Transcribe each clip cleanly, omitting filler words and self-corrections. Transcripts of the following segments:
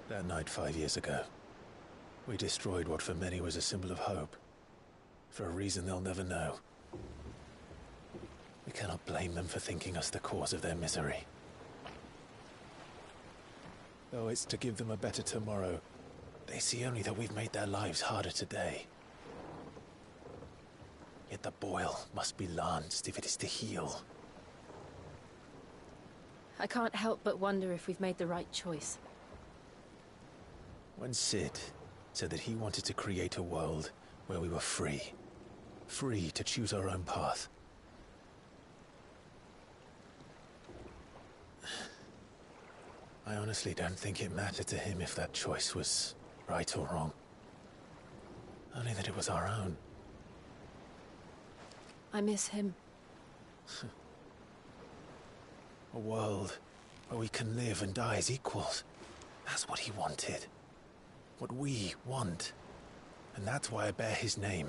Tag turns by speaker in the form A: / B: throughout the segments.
A: That night 5 years ago, we destroyed what for many was a symbol of hope. For a reason they'll never know. We cannot blame them for thinking us the cause of their misery. Though it's to give them a better tomorrow, they see only that we've made their lives harder today. Yet the boil must be lanced if it is to heal.
B: I can't help but wonder if we've made the right choice.
A: When Sid said that he wanted to create a world where we were free. Free to choose our own path. I honestly don't think it mattered to him if that choice was right or wrong. Only that it was our own.
B: I miss him.
A: A world where we can live and die as equals. That's what he wanted. What we want. And that's why I bear his name.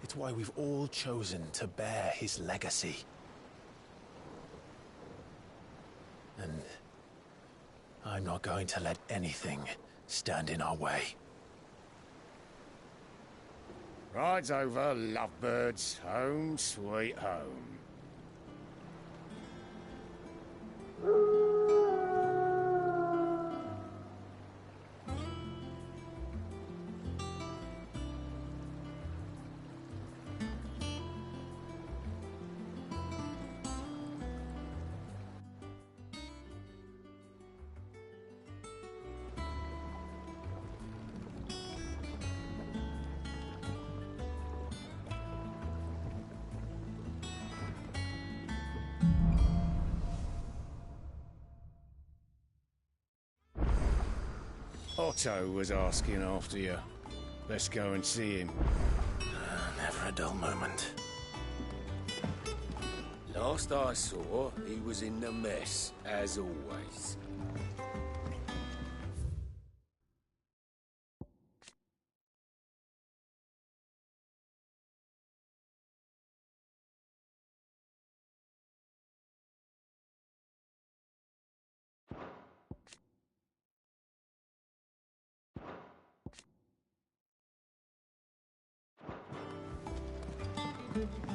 A: It's why we've all chosen to bear his legacy. And I'm not going to let anything stand in our way.
C: Rides over, lovebirds. Home, sweet home. Otto was asking after you. Let's go and see him.
A: Never a dull moment.
D: Last I saw, he was in the mess, as always.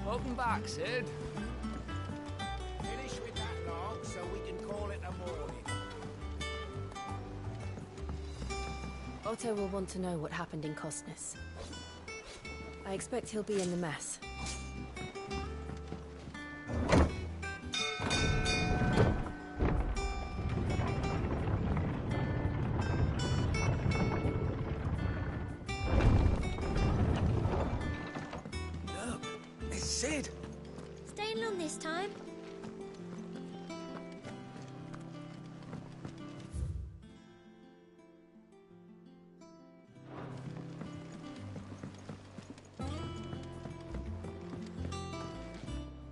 E: Welcome back, Sid.
F: Finish with that log so we can call it a morning.
B: Otto will want to know what happened in Costness. I expect he'll be in the mess.
E: Sid!
G: Staying long this time?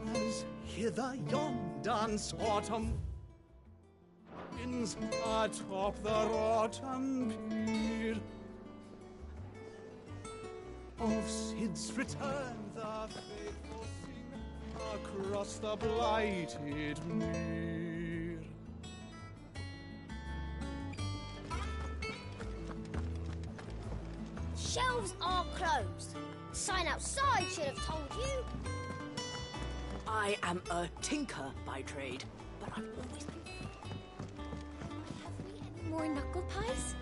H: As hither yon dance autumn winds atop the rotten pier. Of Sid's return the faithful sing across the blighted mere.
G: Shelves are closed. Sign outside should have told you.
I: I am a tinker by trade, but I've always been...
G: Have we any more knuckle pies?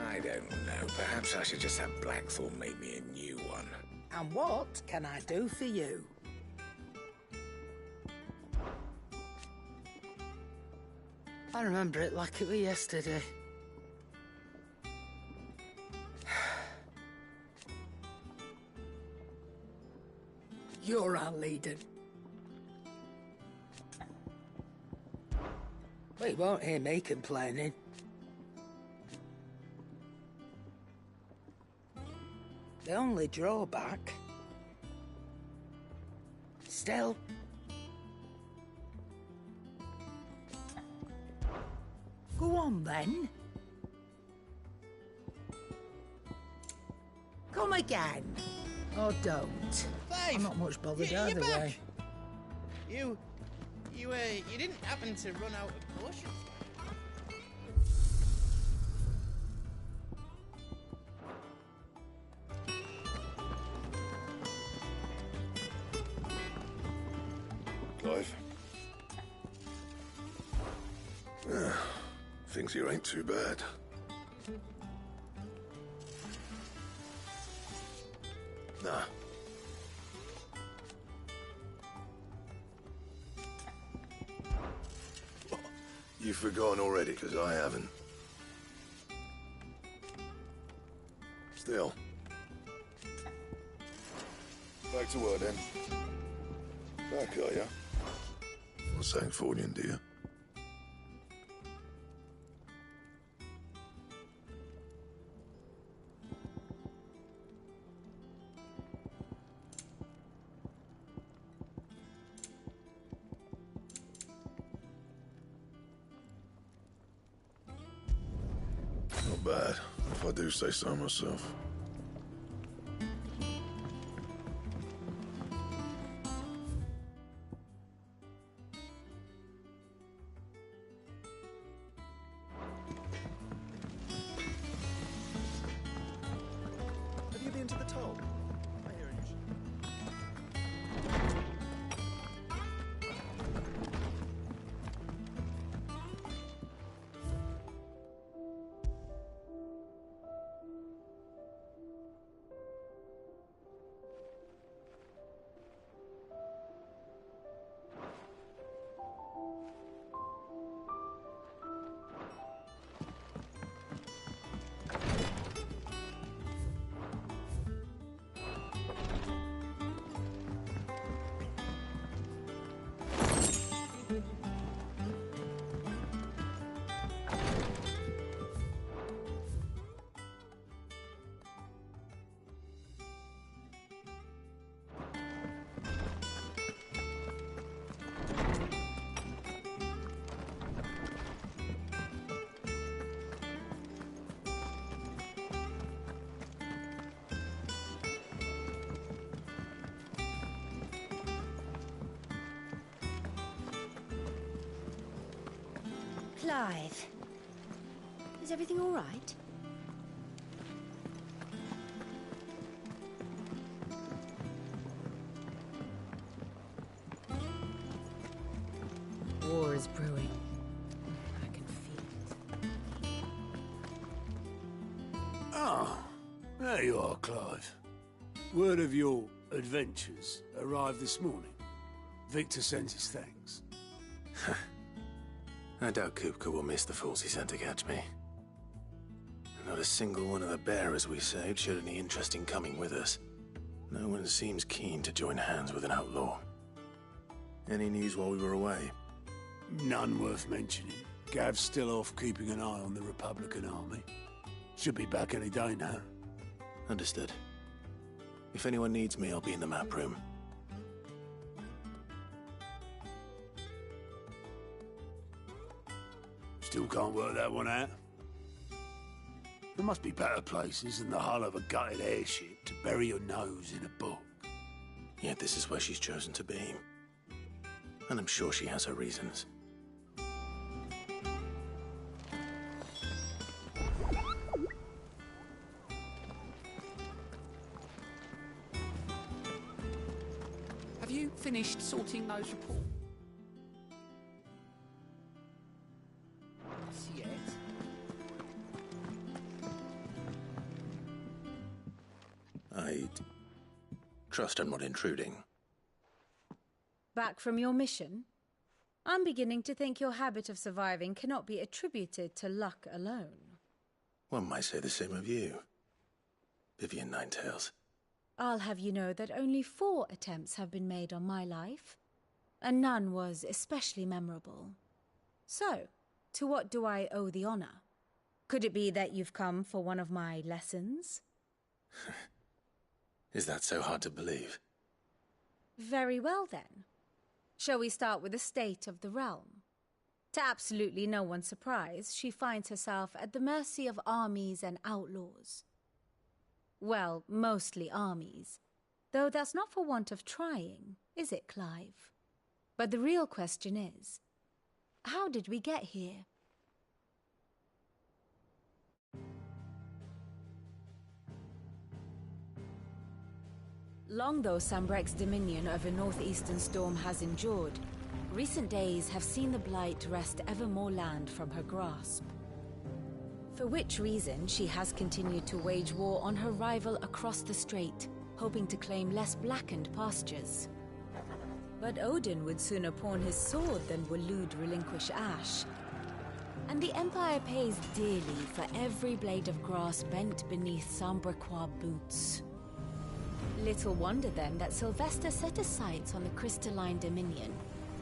D: I don't know. Perhaps I should just have Blackthorn make me a new one.
I: And what can I do for you? I remember it like it was yesterday. You're our leader. Well, you won't hear me complaining. The only drawback... Still... Go on, then.
F: Come again. Or don't. I'm not much bothered either way.
E: You didn't happen to run out of potions?
J: Clive. Things here ain't too bad. Nah. You've forgotten already, because I haven't. Still. Back to work then. Back, are ya? Not saying Fordian, do you? Not bad, if I do say so myself.
A: Have you been to the toll? I hear you.
B: Clive. Is everything all right? War is brewing. I can feel it.
K: Ah, there you are, Clive. Word of your adventures arrived this morning. Victor sends his thanks.
A: I doubt Kupka will miss the fools he sent to catch me. Not a single one of the bearers we saved showed any interest in coming with us. No one seems keen to join hands with an outlaw. Any news while we were away?
K: None worth mentioning. Gav's still off keeping an eye on the Republican army. Should be back any day now.
A: Understood. If anyone needs me, I'll be in the map room.
K: Still can't work that one out. There must be better places than the hull of a gutted airship to bury your nose in a book.
A: Yet this is where she's chosen to be. And I'm sure she has her reasons.
I: Have you finished sorting those reports?
F: Not yet.
A: I'd trust I'm not intruding.
B: Back from your mission? I'm beginning to think your habit of surviving cannot be attributed to luck alone.
A: One might say the same of you, Vivian Ninetails.
B: I'll have you know that only 4 attempts have been made on my life, and none was especially memorable. So, to what do I owe the honor? Could it be that you've come for one of my lessons?
A: Is that so hard to believe?
B: Very well, then. Shall we start with the state of the realm? To absolutely no one's surprise, she finds herself at the mercy of armies and outlaws. Well, mostly armies. Though that's not for want of trying, is it, Clive? But the real question is, how did we get here? Long though Sambrek's dominion over northeastern Storm has endured, recent days have seen the Blight wrest ever more land from her grasp. For which reason she has continued to wage war on her rival across the strait, hoping to claim less blackened pastures. But Odin would sooner pawn his sword than Waloed relinquish Ash. And the Empire pays dearly for every blade of grass bent beneath Sambrequois boots. Little wonder then that Sylvester set his sights on the crystalline dominion,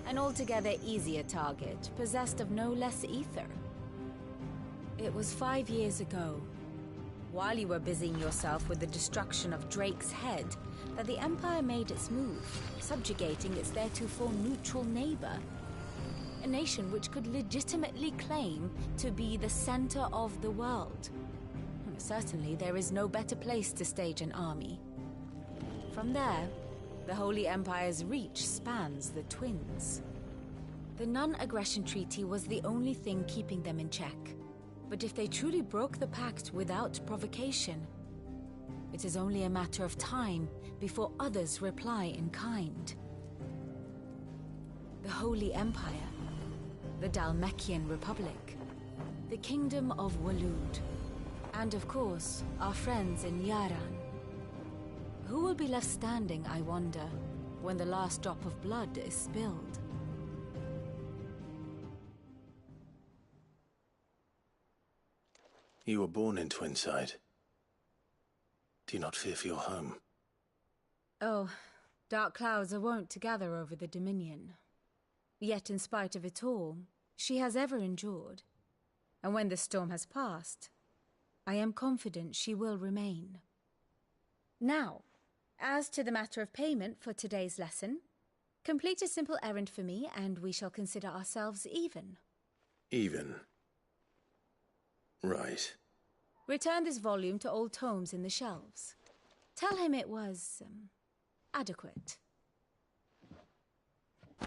B: an altogether easier target, possessed of no less ether. It was 5 years ago, while you were busying yourself with the destruction of Drake's head, that the Empire made its move, subjugating its theretofore neutral neighbor. A nation which could legitimately claim to be the center of the world. Certainly there is no better place to stage an army. From there, the Holy Empire's reach spans the Twins. The non-aggression treaty was the only thing keeping them in check. But if they truly broke the pact without provocation, it is only a matter of time before others reply in kind. The Holy Empire, the Dhalmekian Republic, the Kingdom of Waloed, and of course, our friends in Yaran. Who will be left standing, I wonder, when the last drop of blood is spilled?
A: You were born in Twinside. Do you not fear for your home?
B: Oh, dark clouds are wont to gather over the Dominion. Yet in spite of it all, she has ever endured. And when the storm has passed, I am confident she will remain. Now, as to the matter of payment for today's lesson, complete a simple errand for me and we shall consider ourselves even.
A: Even? Right.
B: Return this volume to old tomes in the shelves. Tell him it was, adequate.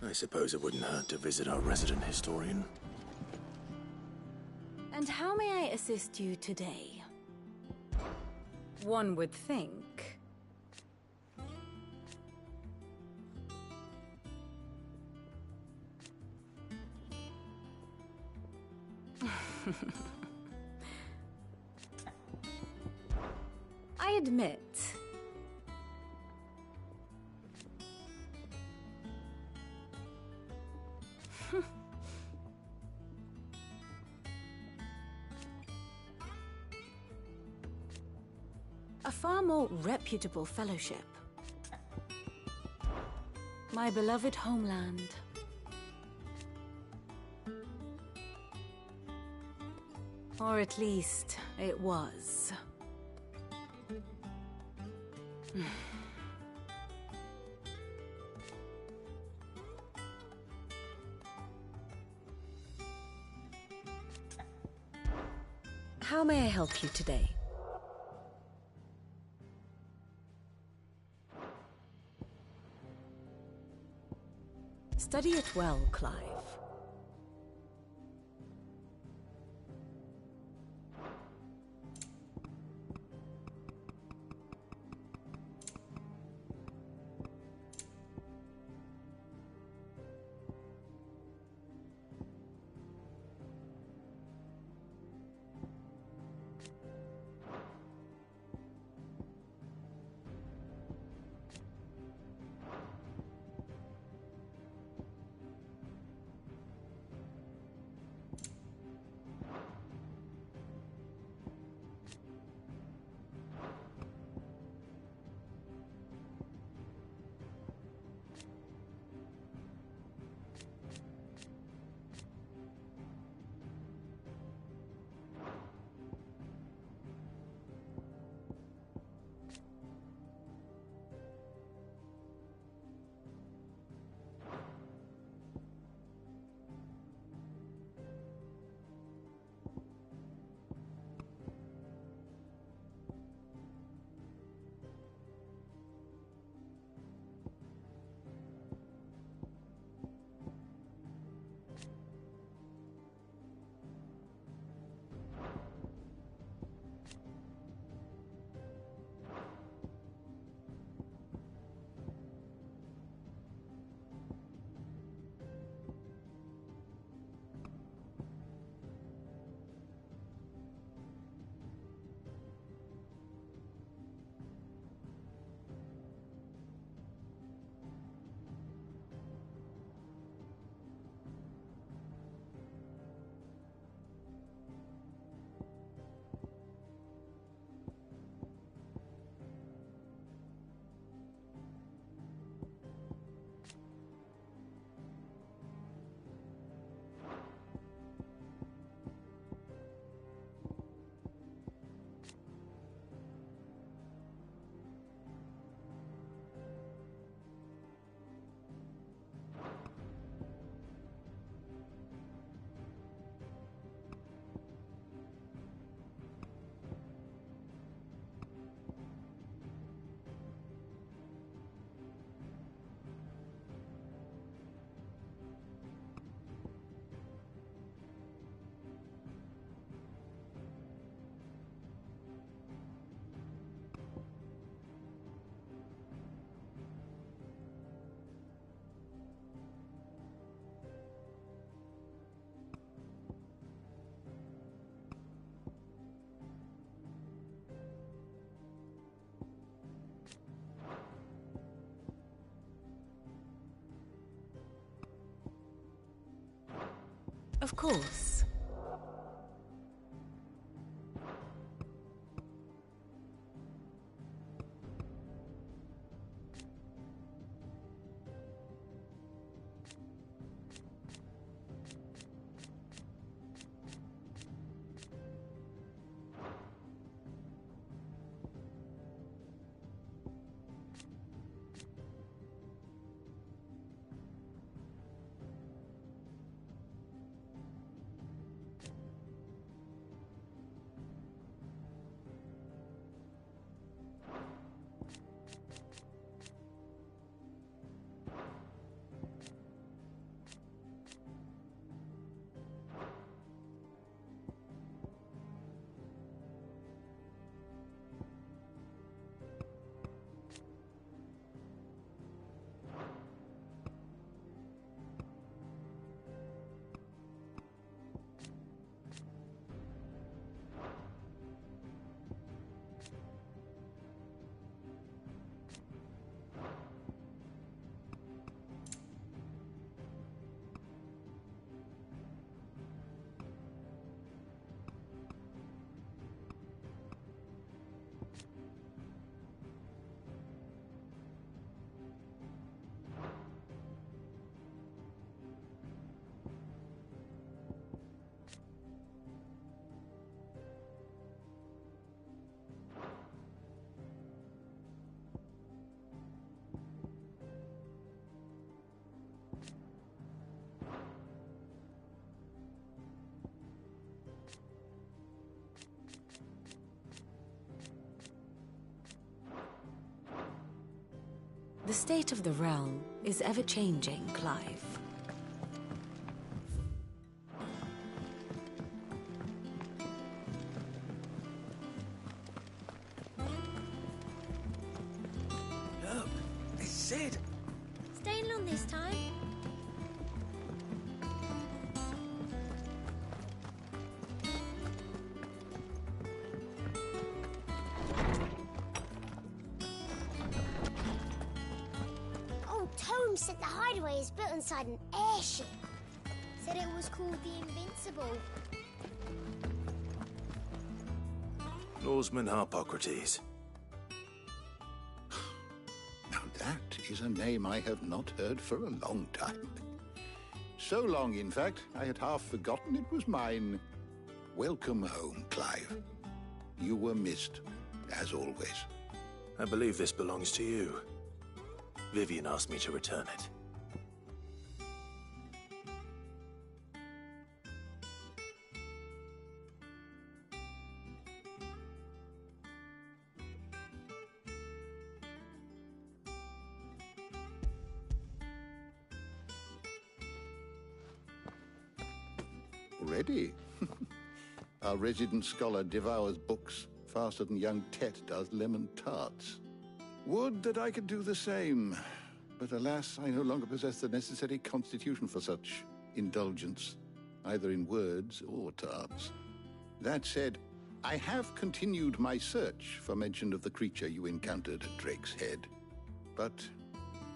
A: I suppose it wouldn't hurt to visit our resident historian.
B: And how may I assist you today? One would think. I admit. A far more reputable fellowship. My beloved homeland. Or at least, it was. How may I help you today? Study it well, Clive. course. The state of the realm is ever-changing, Clive.
D: Look, it's Sid.
G: Staying long this time? Holmes said the hideaway is built inside an airship. Said it was called the Invincible.
L: Norseman Harpocrates.
M: Now that is a name I have not heard for a long time. So long, in fact, I had half forgotten it was mine. Welcome home, Clive. You were missed, as always.
L: I believe this belongs to you. Vivian asked me to return it.
M: Already? Our resident scholar devours books faster than young Tet does lemon tarts. Would that I could do the same, but alas, I no longer possess the necessary constitution for such indulgence, either in words or tarts. That said, I have continued my search for mention of the creature you encountered at Drake's Head, but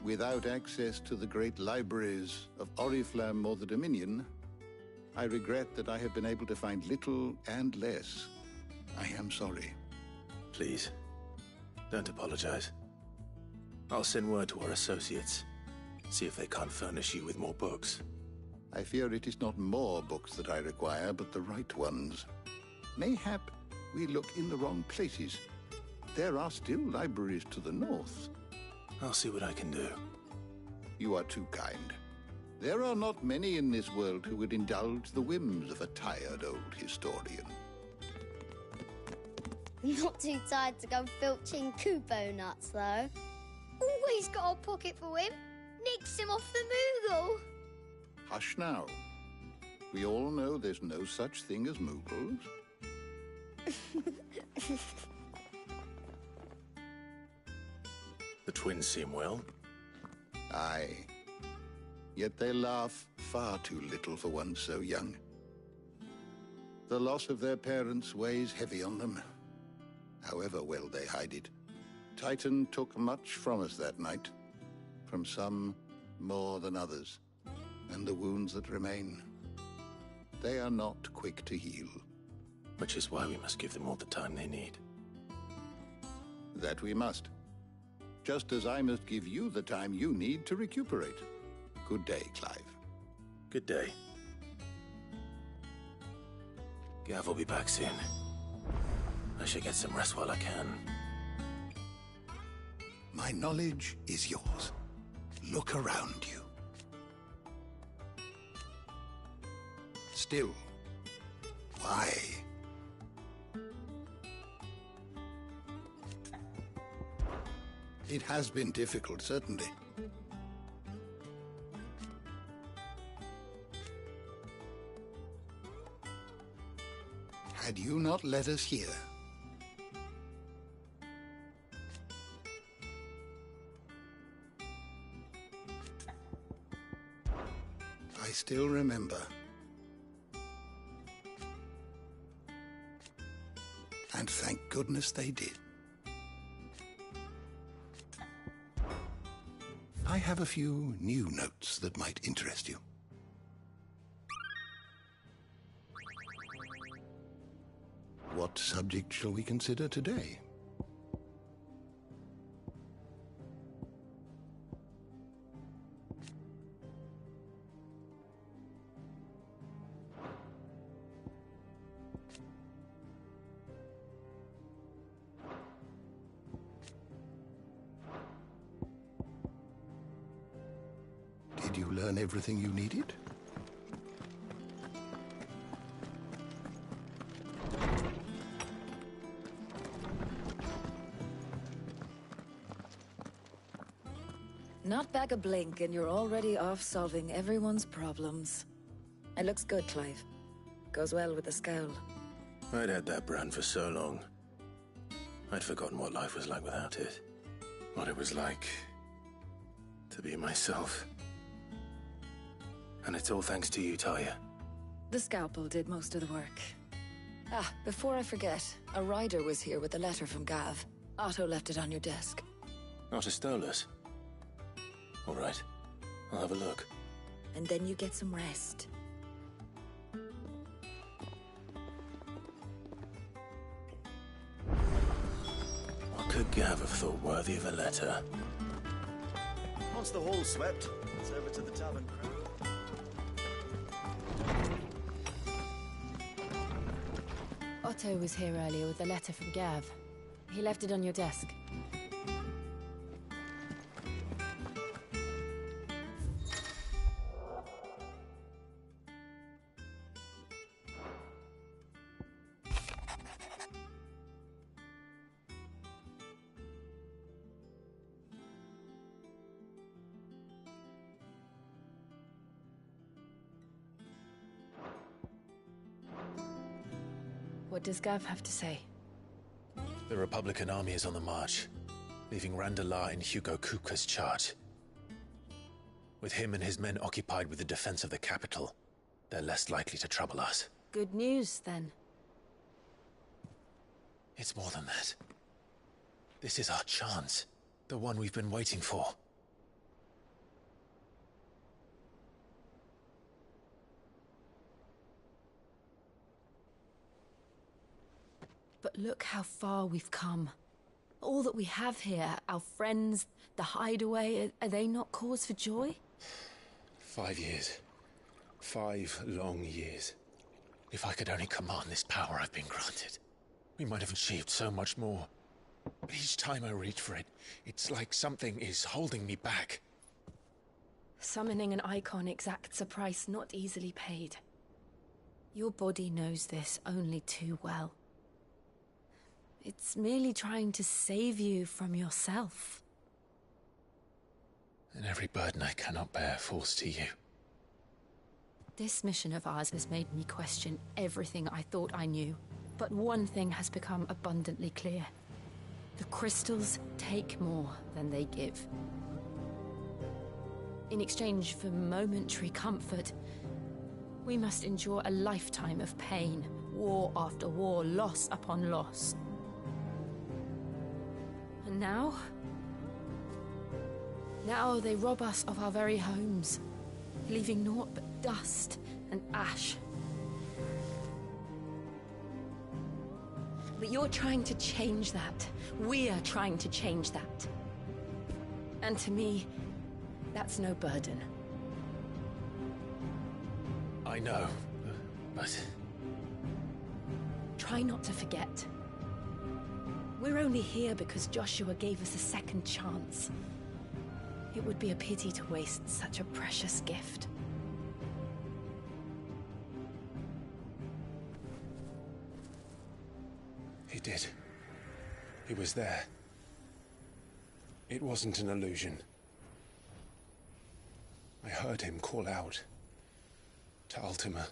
M: without access to the great libraries of Oriflamme or the Dominion, I regret that I have been able to find little and less. I am sorry.
L: Please, don't apologize. I'll send word to our associates. See if they can't furnish you with more books.
M: I fear it is not more books that I require, but the right ones. Mayhap we look in the wrong places. There are still libraries to the north.
L: I'll see what I can do.
M: You are too kind. There are not many in this world who would indulge the whims of a tired old historian.
G: Not too tired to go filching Kupo nuts, though. Always got a pocket for him. Nicks him off the Moogle.
M: Hush now. We all know there's no such thing as Moogles.
L: The twins seem well.
M: Aye. Yet they laugh far too little for one so young. The loss of their parents weighs heavy on them, however well they hide it. Titan took much from us that night, from some more than others, and the wounds that remain. they are not quick to heal.
L: Which is why we must give them all the time they need.
M: That we must. Just as I must give you the time you need to recuperate. Good day, Clive.
L: Good day. Gav will be back soon. I should get some rest while I can.
M: My knowledge is yours. Look around you. Still, why? It has been difficult, certainly. Had you not let us hear, I still remember. And thank goodness they did. I have a few new notes that might interest you. What subject shall we consider today? Did you learn everything you needed?
N: Not back a blink and you're already off solving everyone's problems. It looks good, Clive. Goes well with the scowl.
L: I'd had that brand for so long. I'd forgotten what life was like without it. What it was like to be myself. And it's all thanks to you, Talia.
N: The scalpel did most of the work. Ah, before I forget, a rider was here with a letter from Gav. Otto left it on your desk.
L: Otto stole us. All right, I'll have a look.
N: And then you get some rest.
L: What could Gav have thought worthy of a letter?
O: Once the hall's swept, it's over to the tavern crowd.
P: Otto was here earlier with a letter from Gav. He left it on your desk. What does Gav have to say?
A: The Republican army is on the march, leaving Randalar in Hugo Kupka's charge. With him and his men occupied with the defense of the capital, they're less likely to trouble us.
P: Good news, then.
A: It's more than that. This is our chance, the one we've been waiting for.
P: But look how far we've come. All that we have here, our friends, the hideaway, are they not cause for joy?
A: 5 years. 5 long years. If I could only command this power I've been granted, we might have achieved so much more. But each time I reach for it, it's like something is holding me back.
P: Summoning an icon exacts a price not easily paid. Your body knows this only too well. It's merely trying to save you from yourself.
A: And every burden I cannot bear falls to you.
P: This mission of ours has made me question everything I thought I knew. But one thing has become abundantly clear. The crystals take more than they give. In exchange for momentary comfort, we must endure a lifetime of pain, war after war, loss upon loss. And now they rob us of our very homes, leaving naught but dust and ash. you're trying to change that. We're trying to change that. And to me, that's no burden.
A: I know, but...
P: Try not to forget. We're only here because Joshua gave us a second chance. It would be a pity to waste such a precious gift.
C: He did. He was there. It wasn't an illusion. I heard him call out to Ultima.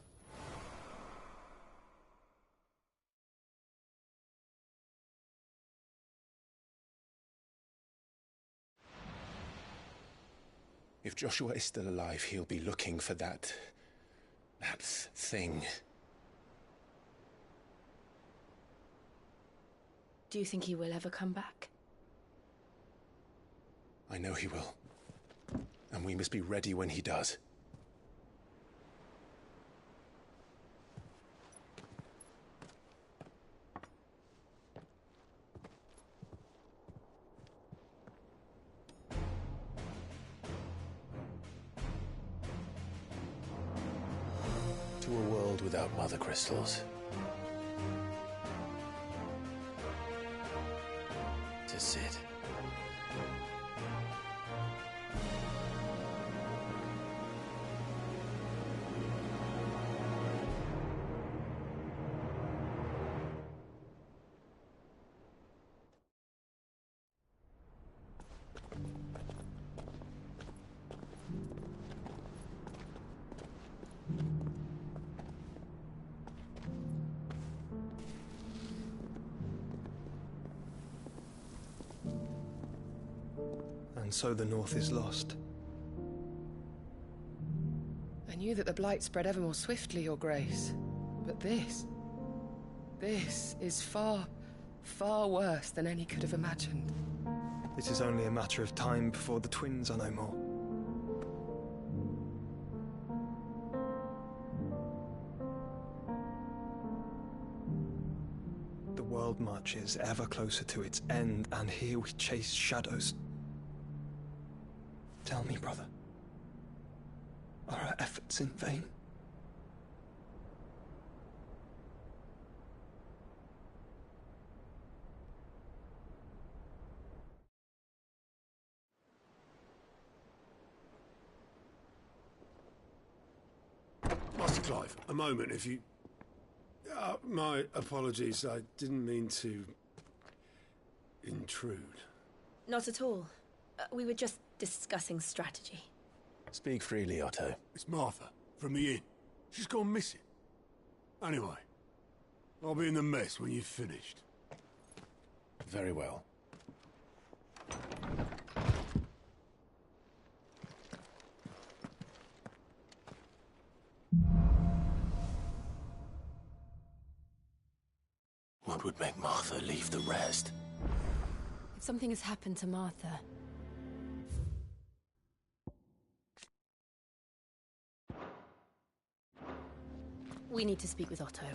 C: If Joshua is still alive, he'll be looking for that thing.
P: Do you think he will ever come back?
C: I know he will. And we must be ready when he does.
A: To a world without mother crystals. To Sid.
Q: And so the North is lost.
R: I knew that the Blight spread ever more swiftly, Your Grace. But this is far, far worse than any could have imagined.
Q: It is only a matter of time before the twins are no more. The world marches ever closer to its end, and here we chase shadows. Tell me, brother, are our efforts in vain?
K: Master Clive, a moment, if you... my apologies, I didn't mean to... intrude.
P: Not at all. We were just discussing strategy.
A: Speak freely, Otto.
K: It's Martha, from the inn. She's gone missing. Anyway, I'll be in the mess when you've finished.
A: Very well. What would make Martha leave the rest?
P: If something has happened to Martha... We need to speak with Otto.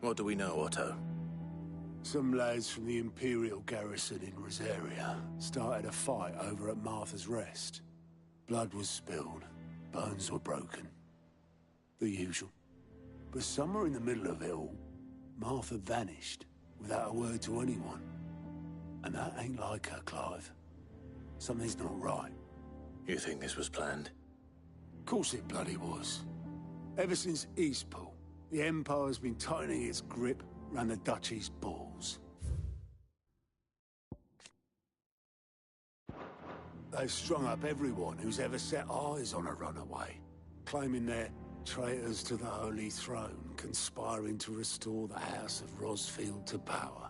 A: What do we know, Otto?
K: Some lads from the Imperial garrison in Rosaria started a fight over at Martha's Rest. Blood was spilled, bones were broken. The usual. But somewhere in the middle of it all, Martha vanished without a word to anyone. And that ain't like her, Clive. Something's not right.
A: You think this was planned?
K: Of course it bloody was. Ever since Eastpool, the Empire's been tightening its grip around the Duchy's balls. They've strung up everyone who's ever set eyes on a runaway, claiming they're traitors to the Holy Throne, conspiring to restore the House of Rosfield to power.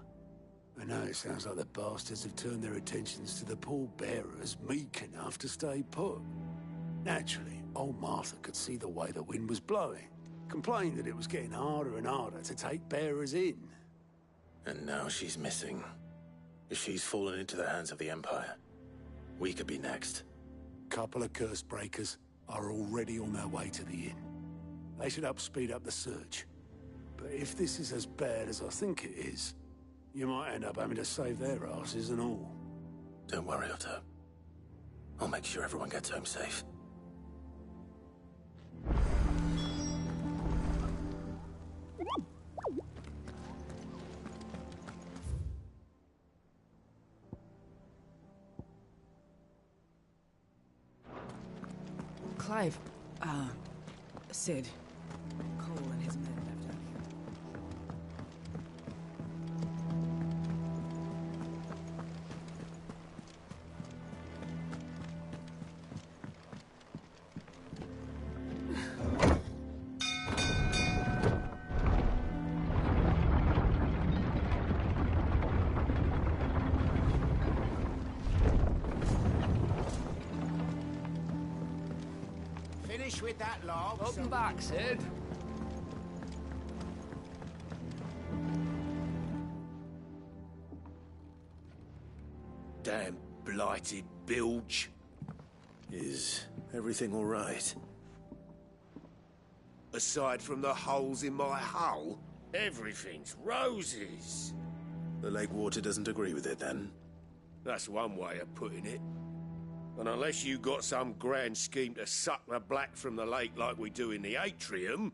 K: I know it sounds like the bastards have turned their attentions to the pallbearers meek enough to stay put. Naturally, old Martha could see the way the wind was blowing, complained that it was getting harder and harder to take bearers in.
L: And now she's missing. If she's fallen into the hands of the Empire, we could be next.
K: Couple of curse breakers are already on their way to the inn. They should help speed up the search. But if this is as bad as I think it is, you might end up having to save their asses and all.
L: Don't worry, Otto. I'll make sure everyone gets home safe.
F: Clive, Sid. Cole and his men left out here.
E: Finish with that log.
H: Welcome back, Sid.
D: Damn blighted bilge.
L: Is everything all right?
D: Aside from the holes in my hull, everything's roses.
L: The lake water doesn't agree with it, then?
D: That's one way of putting it. And unless you got some grand scheme to suck the black from the lake like we do in the atrium,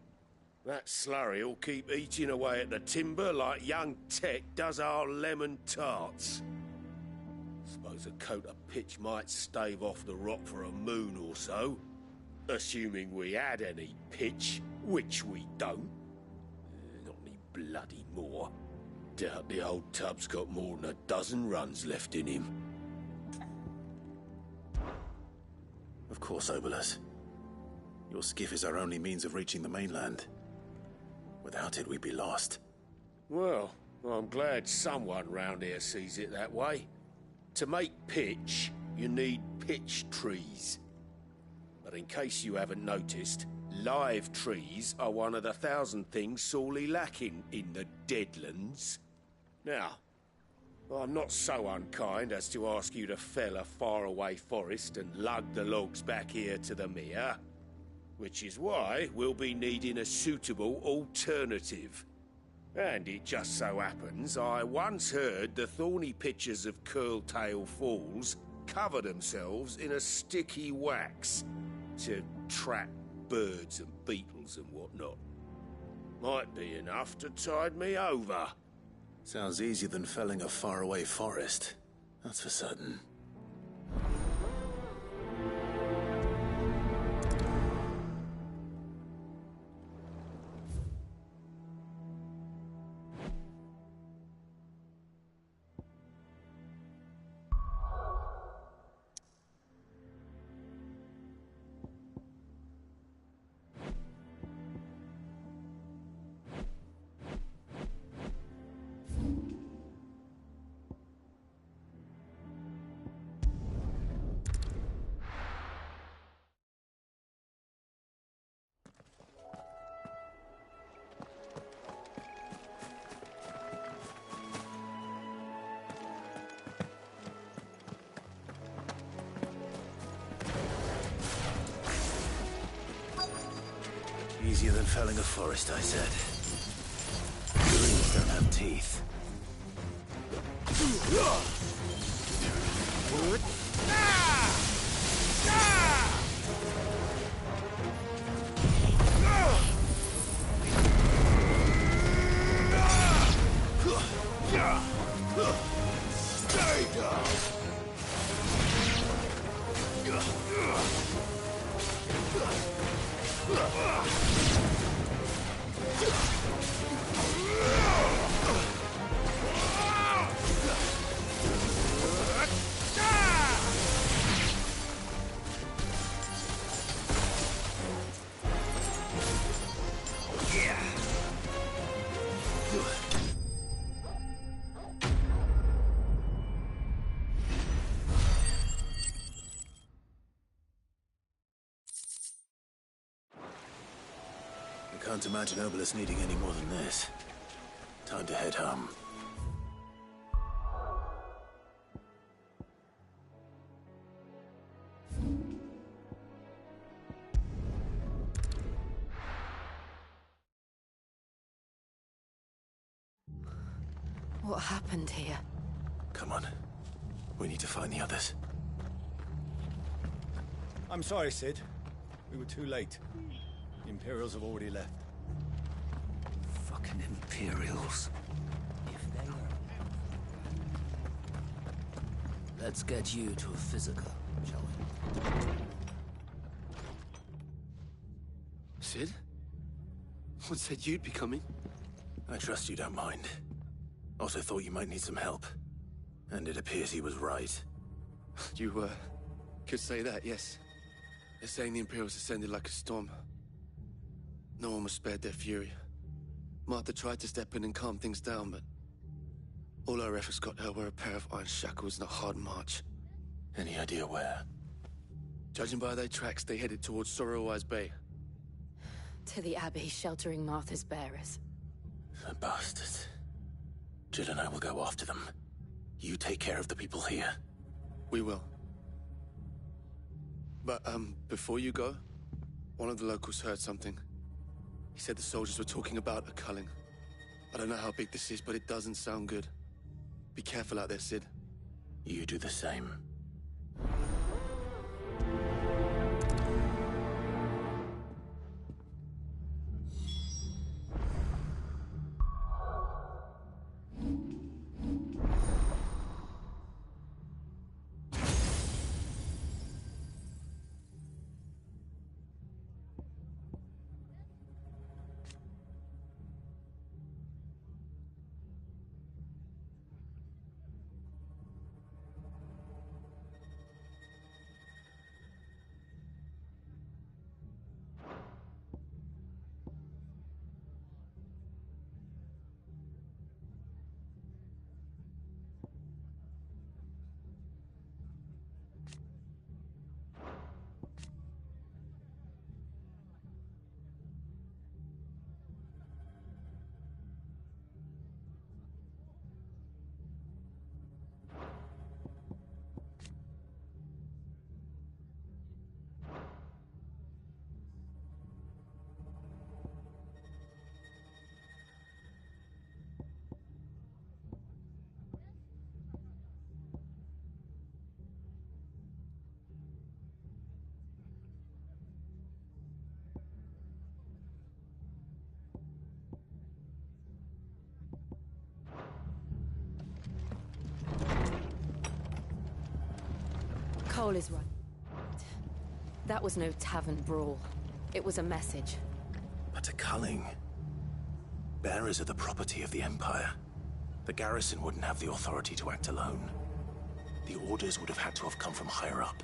D: that slurry'll keep eating away at the timber like young Tech does our lemon tarts. Suppose a coat of pitch might stave off the rock for a moon or so, assuming we had any pitch, which we don't. Not any bloody more. Doubt the old tub's got more than a dozen runs left in him.
L: Of course, Obolus. Your skiff is our only means of reaching the mainland. Without it, we'd be lost.
D: Well, I'm glad someone round here sees it that way. To make pitch, you need pitch trees. But in case you haven't noticed, live trees are one of the 1,000 things sorely lacking in the Deadlands. Now, I'm not so unkind as to ask you to fell a faraway forest and lug the logs back here to the mere, which is why we'll be needing a suitable alternative. And it just so happens I once heard the thorny pitchers of Curltail Falls cover themselves in a sticky wax to trap birds and beetles and whatnot. Might be enough to tide me over.
L: Sounds easier than felling a faraway forest. That's for certain. Easier than felling a forest, I said. Trees don't have teeth.
D: Stay down!
L: Can't imagine Obelisk needing any more than this. Time to head home.
P: What happened here?
L: Come on. We need to find the others.
S: I'm sorry, Sid. We were too late. The Imperials have already left.
T: Fucking Imperials. If they are... Let's get you to a physical, shall we?
U: Sid? What said you'd be coming?
L: I trust you don't mind. Also thought you might need some help. And it appears he was right.
U: You, could say that, yes. They're saying the Imperials ascended like a storm. No one was spared their fury. Martha tried to step in and calm things down, but all our efforts got her were a pair of iron shackles and a hard march.
L: Any idea where?
U: Judging by their tracks, they headed towards Sorrowwise Bay.
P: To the Abbey, sheltering Martha's bearers.
L: The bastards. Jill and I will go after them. You take care of the people here.
U: We will. But, before you go, one of the locals heard something. He said the soldiers were talking about a culling. I don't know how big this is, but it doesn't sound good. Be careful out there, Sid.
L: You do the same.
P: Cole is right. That was no tavern brawl. It was a message.
L: But a culling. Bearers are the property of the Empire. The garrison wouldn't have the authority to act alone. The orders would have had to have come from higher up.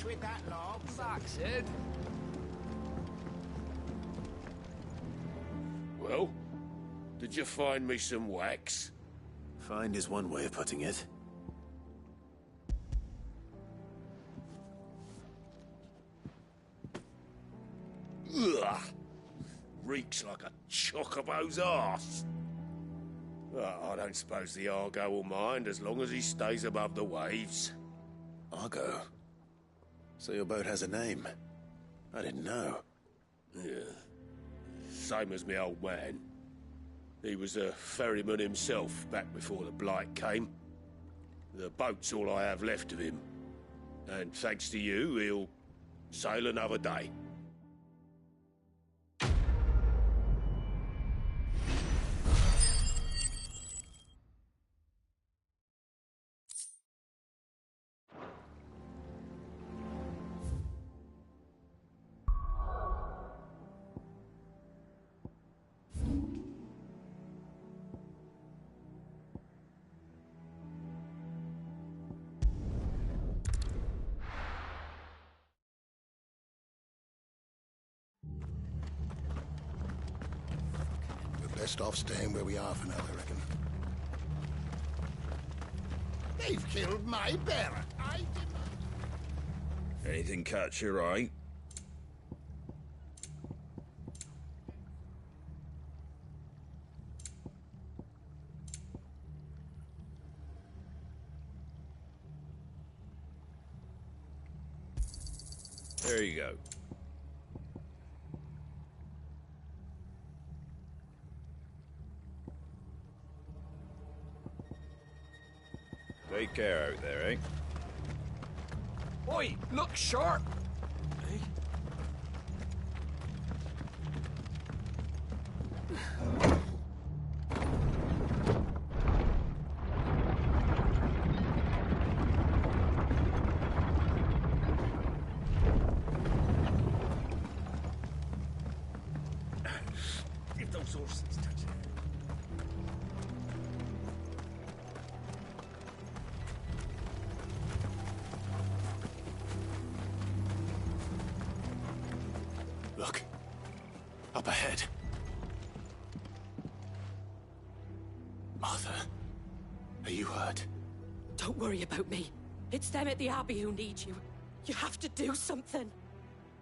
D: With that log.
T: Back, Sid.
D: Well, did you find me some wax?
L: Find is one way of putting it.
D: Ugh! Reeks like a chocobo's arse. I don't suppose the Argo will mind as long as he stays above the waves.
L: Argo? So your boat has a name? I didn't know.
D: Yeah. Same as me old man. He was a ferryman himself back before the Blight came. The boat's all I have left of him. And thanks to you, he'll sail another day.
M: Best off staying where we are for now, I reckon. They've killed my bearer. I did not...
J: Anything catch your eye? There you go. Take care out there, eh?
T: Oi, look sharp!
J: If those horses touch it.
L: Look. Up ahead. Martha, are you hurt?
I: Don't worry about me. It's them at the Abbey who need you. You have to do something.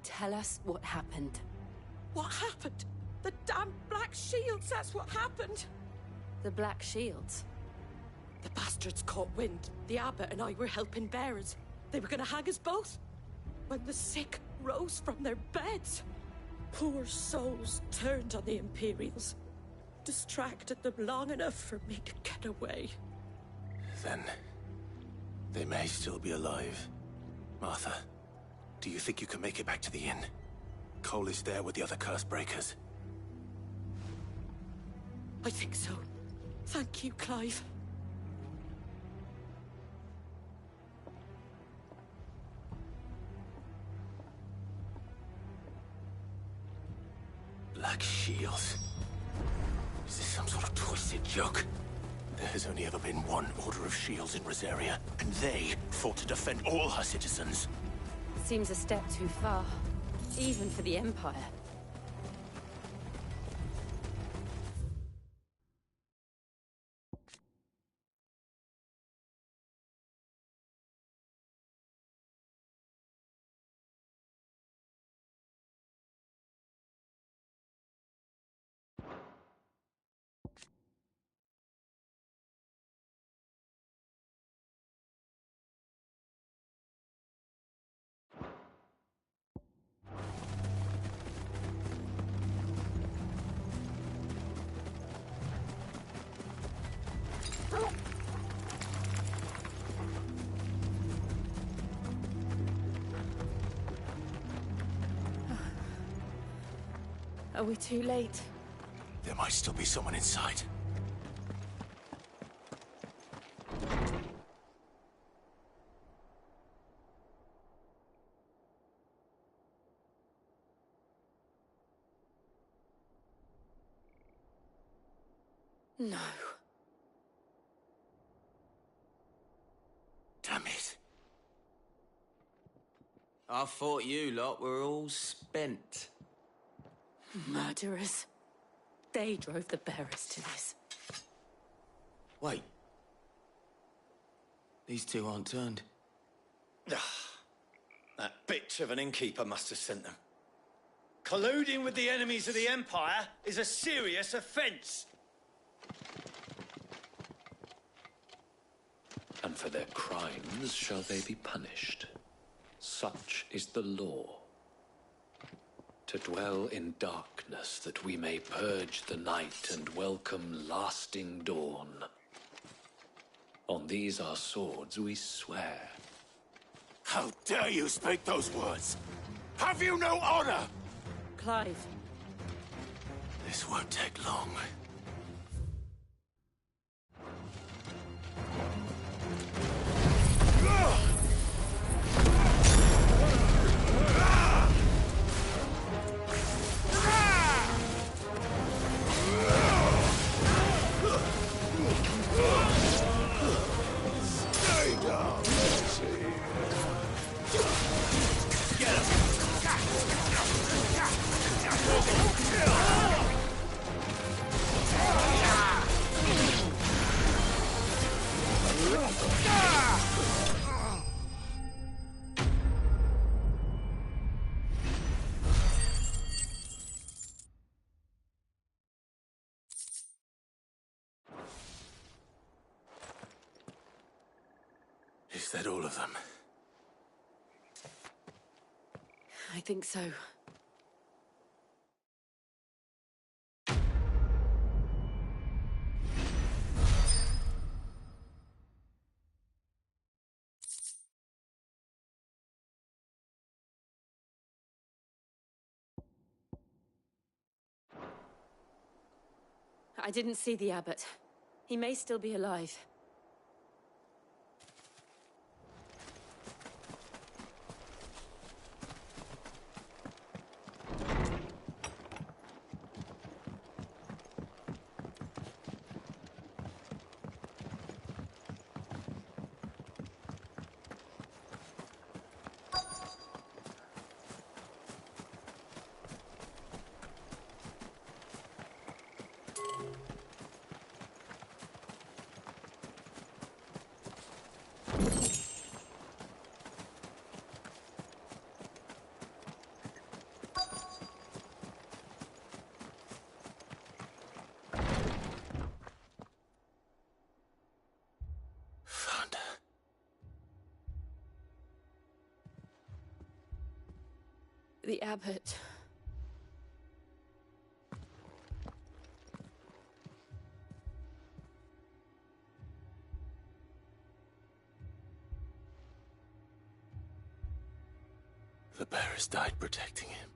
P: Tell us what happened.
I: What happened? The damn Black Shields, that's what happened.
P: The Black Shields?
I: The bastards caught wind. The abbot and I were helping bearers. They were gonna hang us both. When the sick rose from their beds, poor souls turned on the Imperials. Distracted them long enough for me to get away.
L: Then... they may still be alive. Martha, do you think you can make it back to the inn? Cole is there with the other curse breakers.
I: I think so. Thank you, Clive.
L: Black Shields? Is this some sort of twisted joke? There has only ever been one Order of Shields in Rosaria, and they fought to defend all her citizens.
P: Seems a step too far, even for the Empire. Are we too late?
L: There might still be someone inside.
I: No.
L: Damn it.
T: I thought you lot were all spent.
I: Murderers. They drove the bearers to this.
T: Wait. These two aren't turned.
S: That bitch of an innkeeper must have sent them. Colluding with the enemies of the Empire is a serious offence.
V: And for their crimes shall they be punished. Such is the law. To dwell in darkness that we may purge the night and welcome lasting dawn. On these our swords we swear.
L: How dare you speak those words? Have you no honor?
I: Clive.
L: This won't take long. that all of them?
P: I think so. I didn't see the abbot. He may still be alive. The abbot.
L: The bearers died protecting him.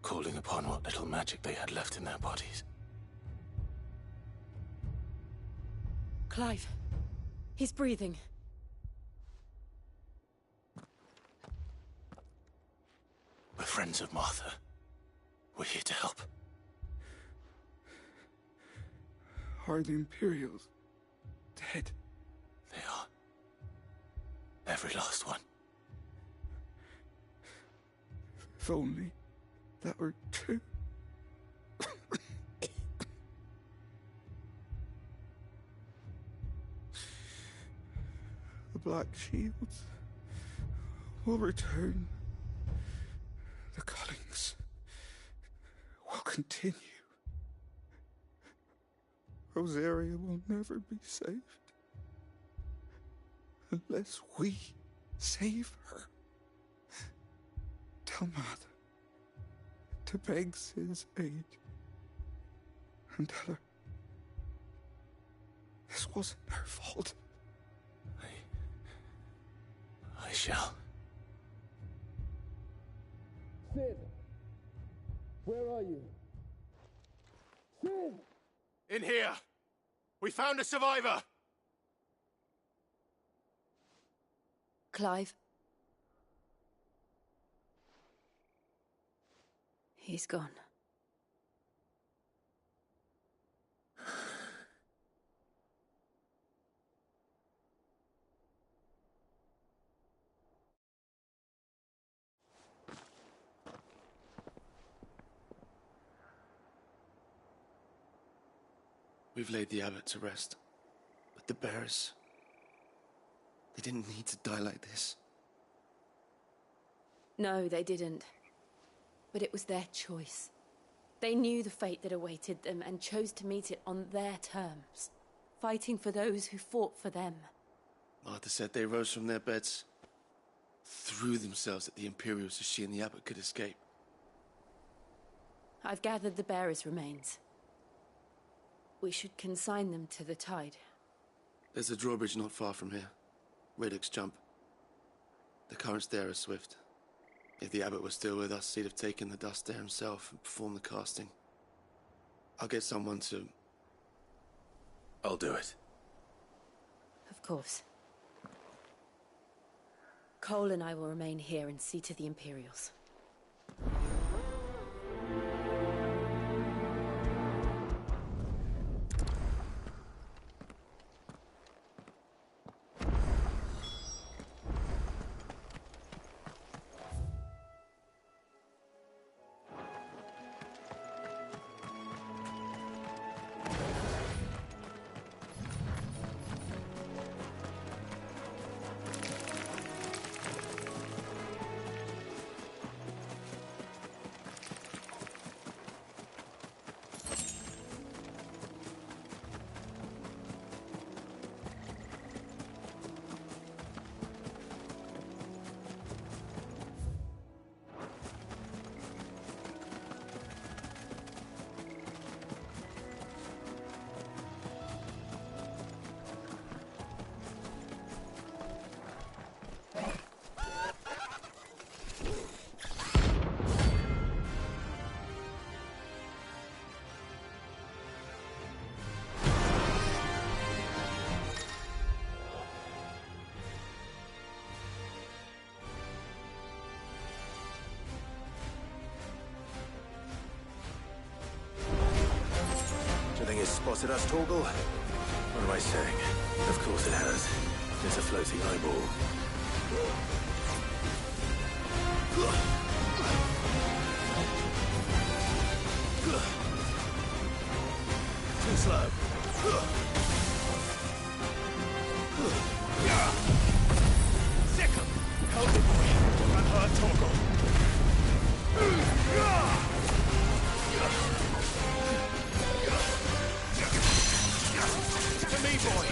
L: Calling upon what little magic they had left in their bodies.
P: Clive. He's breathing.
L: We're friends of Martha. We're here to help.
H: Are the Imperials dead?
L: They are. Every last one.
H: If only that were true. The Black Shields will return. The cullings will continue. Rosaria will never be saved unless we save her. Tell Mother to beg Sid's aid and tell her this wasn't her fault.
L: I shall.
B: Sid! Where are you? Sid!
D: In here! We found a survivor!
P: Clive. He's gone.
U: We've laid the abbot to rest. But the bearers... they didn't need to die like this.
P: No, they didn't. But it was their choice. They knew the fate that awaited them and chose to meet it on their terms, fighting for those who fought for them.
U: Martha said they rose from their beds, threw themselves at the Imperials so she and the abbot could escape.
P: I've gathered the bearers' remains. We should consign them to the tide.
U: There's a drawbridge not far from here. Radix Jump. The currents there are swift. If the abbot was still with us, he'd have taken the dust there himself and performed the casting. I'll get someone to...
L: I'll do it.
P: Of course. Cole and I will remain here and see to the Imperials.
L: spotted us, Torgal? What am I saying? Of course it has. It's a floating eyeball. Too slow. Sick him! Help me, boy. Unhurt Torgal. To me, boy.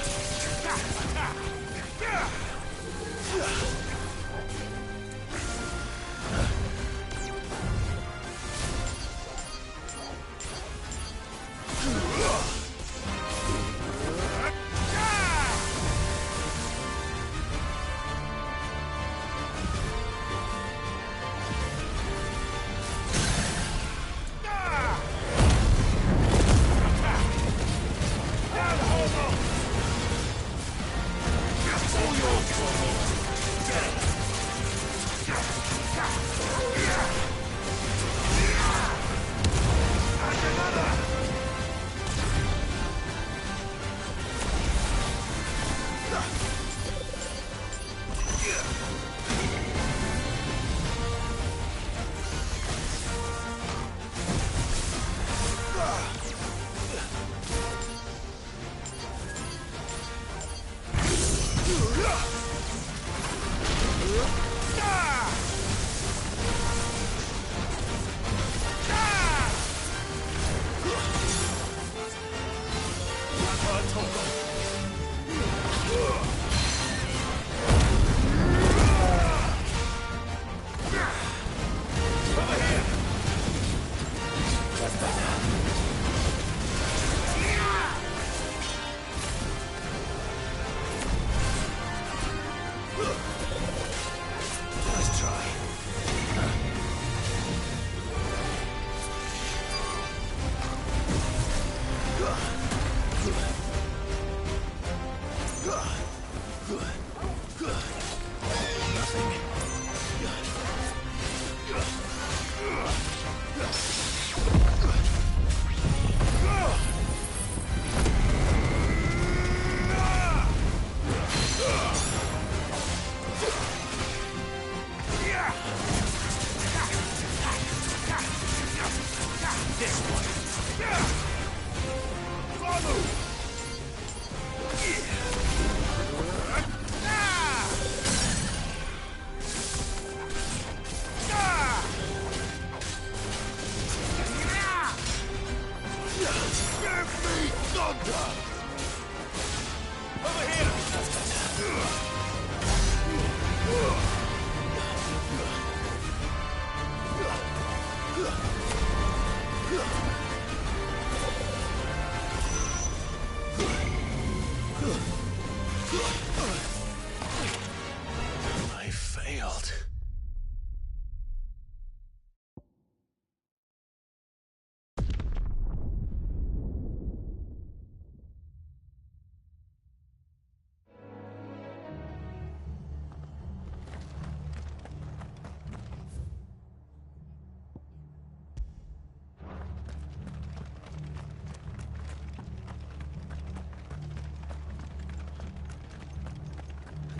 L: I failed.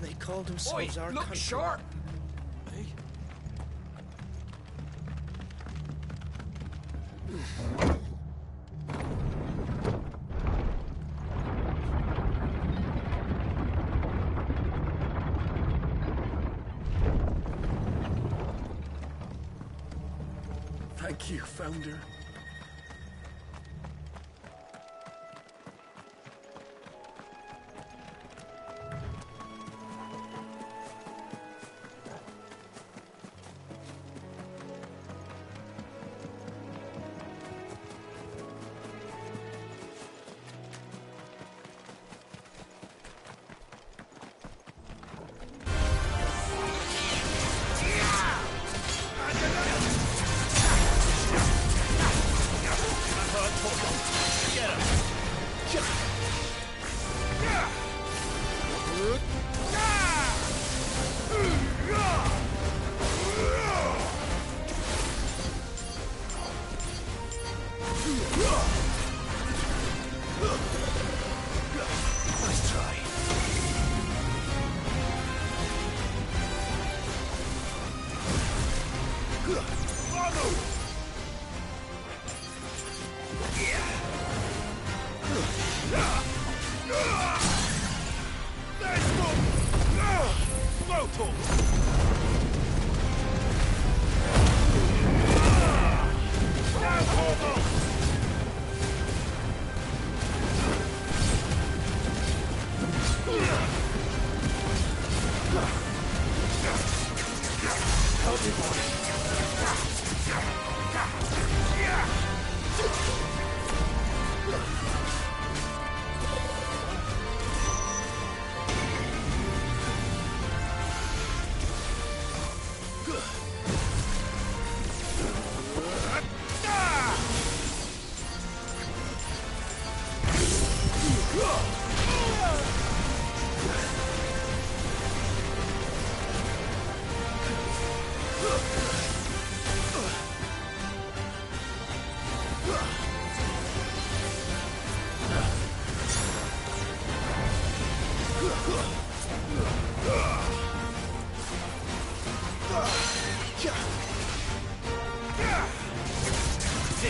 E: They called themselves our
G: look
E: country.
G: sharp!
K: Thank you, Founder.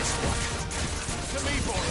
D: this one. To me, boy.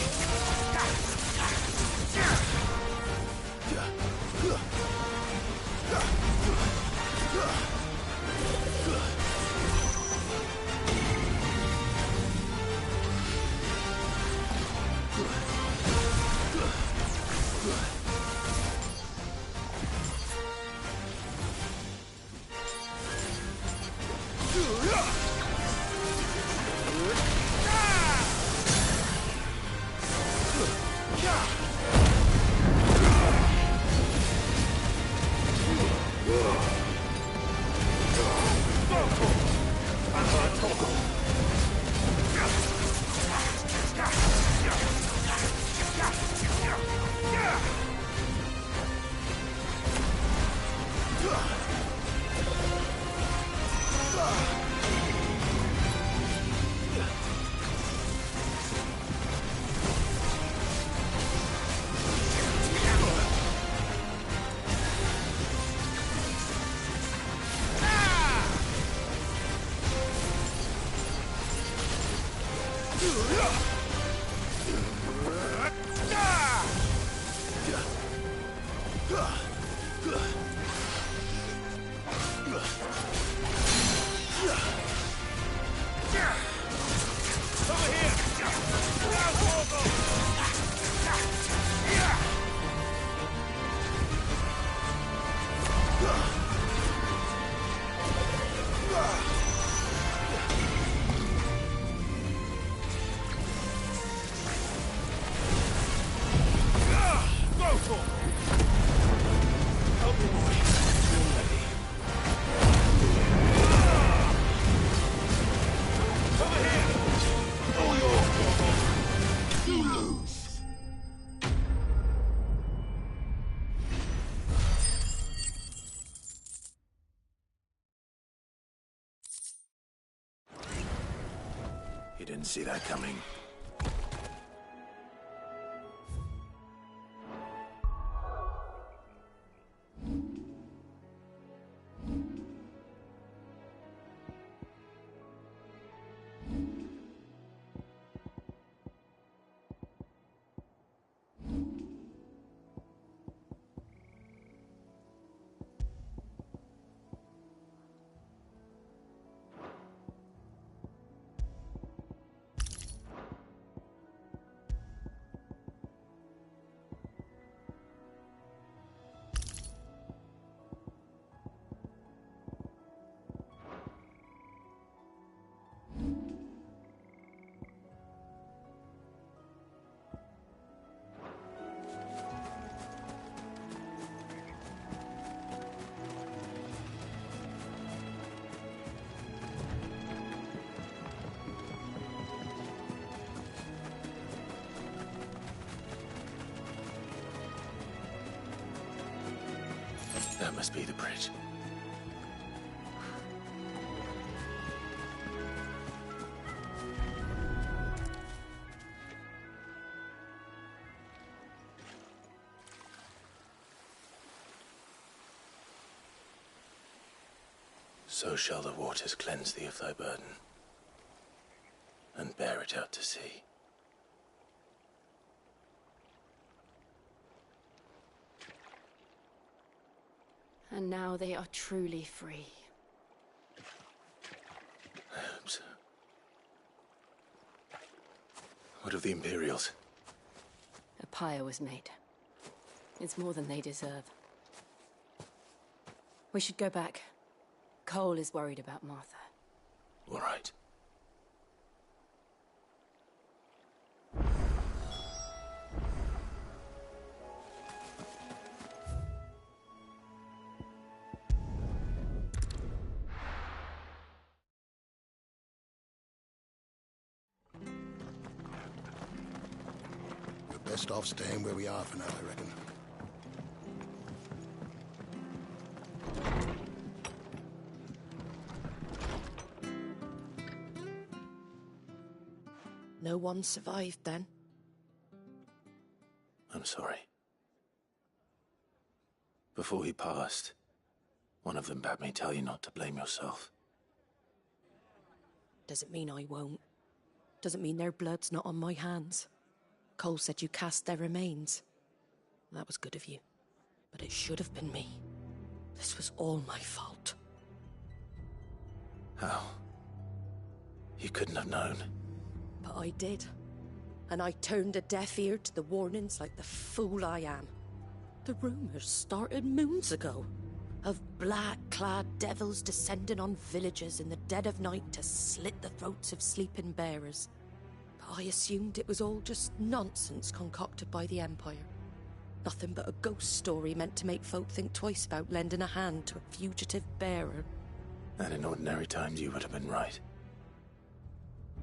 L: You didn't see that coming. That must be the bridge. So shall the waters cleanse thee of thy burden, and bear it out to sea.
P: And now they are truly free.
L: I hope so. What of the Imperials?
P: A pyre was made. It's more than they deserve. We should go back. Cole is worried about Martha.
L: All right.
M: We're best off staying where we are for now, I reckon.
I: No one survived then?
L: I'm sorry. Before he passed, one of them bade me tell you not to blame yourself.
I: Doesn't mean I won't. doesn't mean their blood's not on my hands. Cole said you cast their remains. That was good of you. But it should have been me. This was all my fault.
L: How? You couldn't have known.
I: But I did. And I turned a deaf ear to the warnings like the fool I am. The rumours started moons ago. Of black-clad devils descending on villages in the dead of night to slit the throats of sleeping bearers. But I assumed it was all just nonsense concocted by the Empire. Nothing but a ghost story meant to make folk think twice about lending a hand to a fugitive bearer.
L: And in ordinary times you would have been right.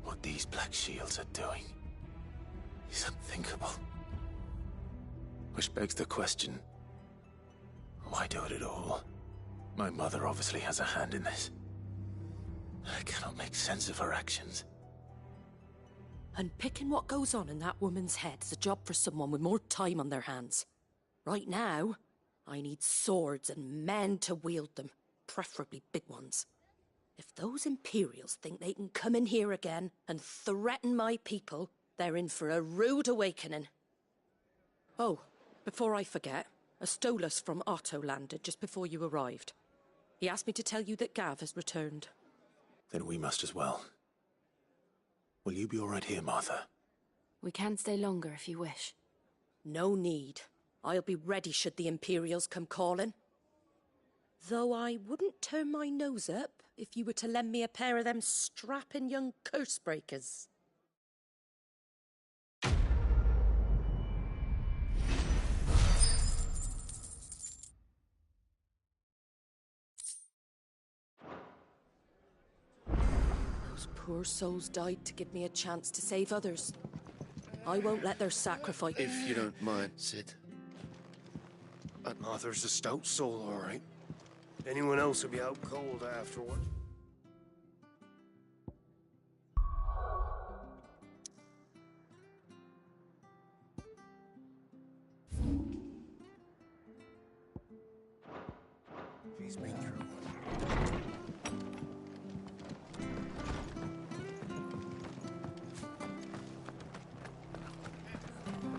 L: What these Black Shields are doing is unthinkable. Which begs the question, why do it at all? My mother obviously has a hand in this. I cannot make sense of her actions.
I: Unpicking what goes on in that woman's head is a job for someone with more time on their hands. Right now, I need swords and men to wield them, preferably big ones. If those Imperials think they can come in here again and threaten my people, they're in for a rude awakening. Oh, before I forget, a Stolas from Otto landed just before you arrived. He asked me to tell you that Gav has returned.
L: Then we must as well. Will you be all right here, Martha?
P: We can stay longer if you wish.
I: No need. I'll be ready should the Imperials come calling. Though I wouldn't turn my nose up if you were to lend me a pair of them strapping young curse breakers. Those poor souls died to give me a chance to save others. I won't let their sacrifice...
U: If you don't mind, Sid. That Martha's a stout soul, all right. Anyone else would be out cold afterward. She's been through.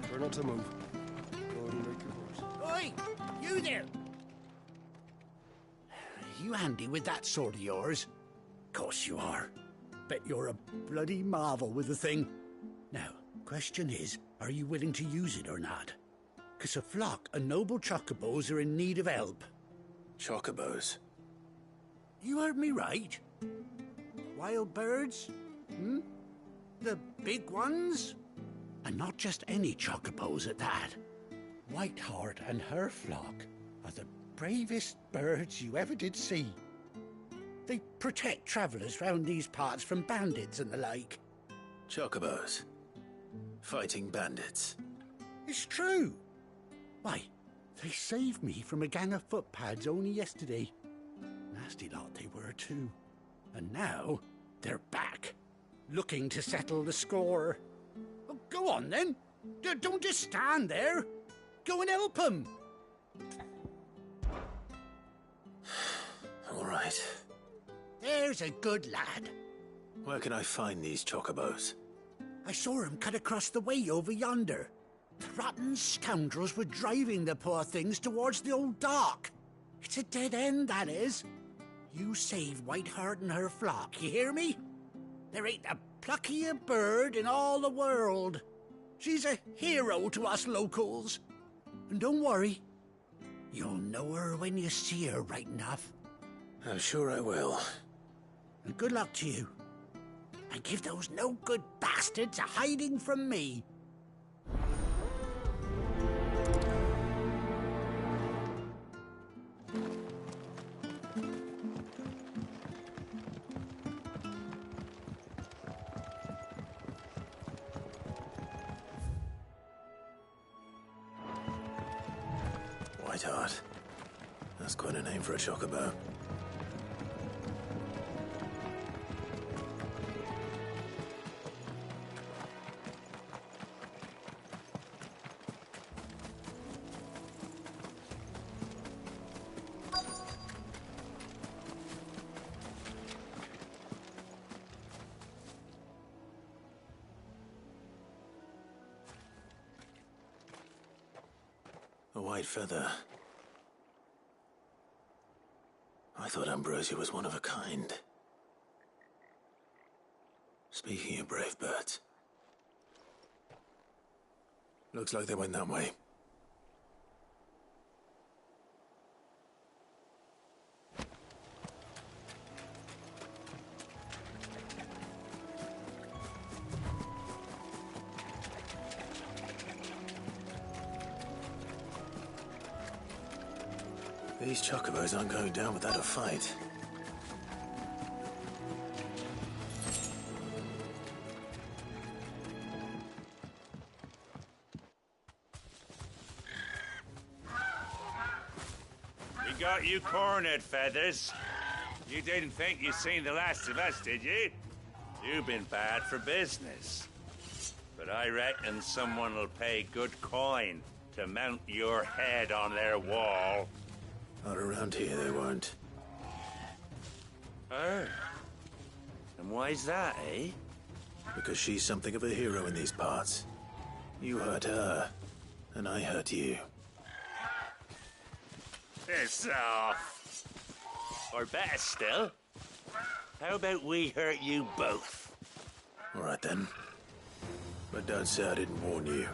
U: Try not to move. Go ahead and make your horse.
G: Oi! You there! You handy with that sword of yours? Course you are. Bet you're a bloody marvel with the thing. Now, question is, are you willing to use it or not? 'Cause a flock of noble chocobos are in need of help.
L: Chocobos?
G: You heard me right. Wild birds? Hmm? The big ones? And not just any chocobos at that. Whiteheart and her flock are the bravest birds you ever did see. They protect travellers round these parts from bandits and the like.
L: Chocobos? Fighting bandits?
G: It's true. Why, they saved me from a gang of footpads only yesterday. Nasty lot they were too. And now they're back, looking to settle the score. Well, go on then. Don't just stand there. Go and help them.
L: All right.
G: There's a good lad.
L: Where can I find these chocobos?
G: I saw him cut across the way over yonder. The rotten scoundrels were driving the poor things towards the old dock. It's a dead end, that is. You save Whiteheart and her flock, you hear me? There ain't a pluckier bird in all the world. She's a hero to us locals. And don't worry, you'll know her when you see her right enough.
L: I'm sure I will.
G: And good luck to you. And give those no-good bastards a hiding from me.
L: Whiteheart. That's quite a name for a chocobo. A white feather. I thought Ambrosia was one of a kind. Speaking of brave birds, looks like they went that way. These chocobos aren't going down without a fight.
N: We got you cornered, Feathers. You didn't think you'd seen the last of us, did you? You've been bad for business. But I reckon someone will pay good coin to mount your head on their wall.
L: Not around here, they won't.
N: Oh. And why's that, eh?
L: Because she's something of a hero in these parts. You hurt her, and I hurt you.
N: Piss off. Or better still, how about we hurt you both?
L: All right, then. But don't say I didn't warn you.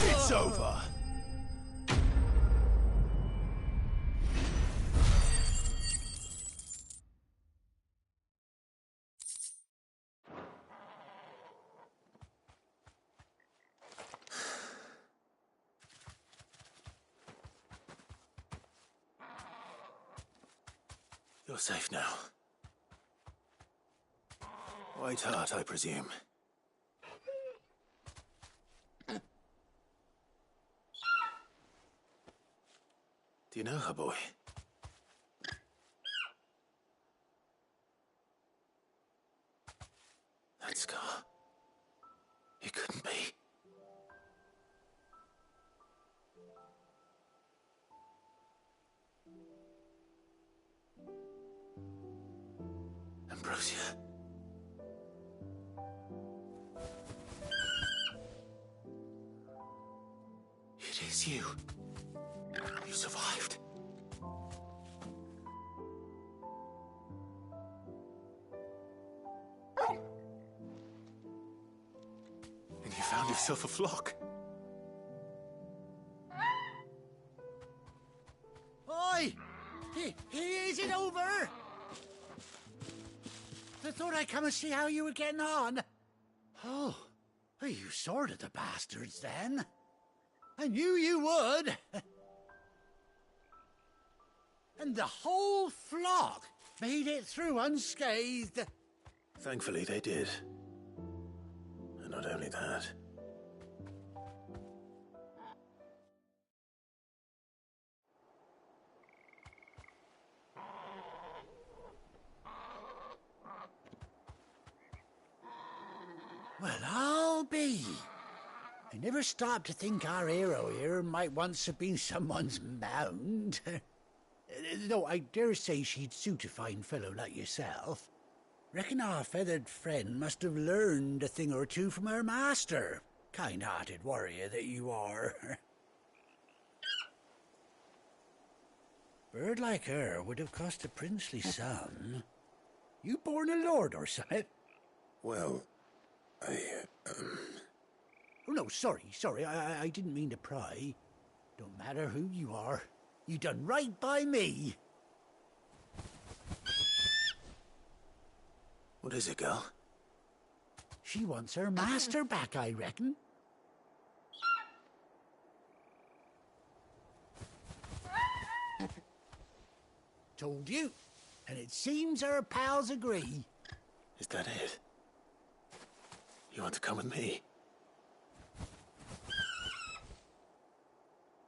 A: It's over.
L: You're safe now. White Heart, I presume. Do you know her, boy? That scar. It couldn't be. Ambrosia. It is you. You survived. And you found yourself a flock.
G: thought I'd come and see how you were getting on. Oh, are you sorted the bastards then? I knew you would. And the whole flock made it through unscathed.
L: Thankfully they did. And not only that.
G: Well, I'll be. I never stopped to think our hero here might once have been someone's mound. Though I dare say she'd suit a fine fellow like yourself. Reckon our feathered friend must have learned a thing or two from her master. Kind-hearted warrior that you are. Bird like her would have cost a princely sum. You born a lord or something?
L: Well,
G: Oh, no, sorry, I didn't mean to pry. Don't matter who you are. You done right by me.
L: What is it, girl?
G: She wants her master back, I reckon. Told you. And it seems her pals agree.
L: Is that it? You want to come with me?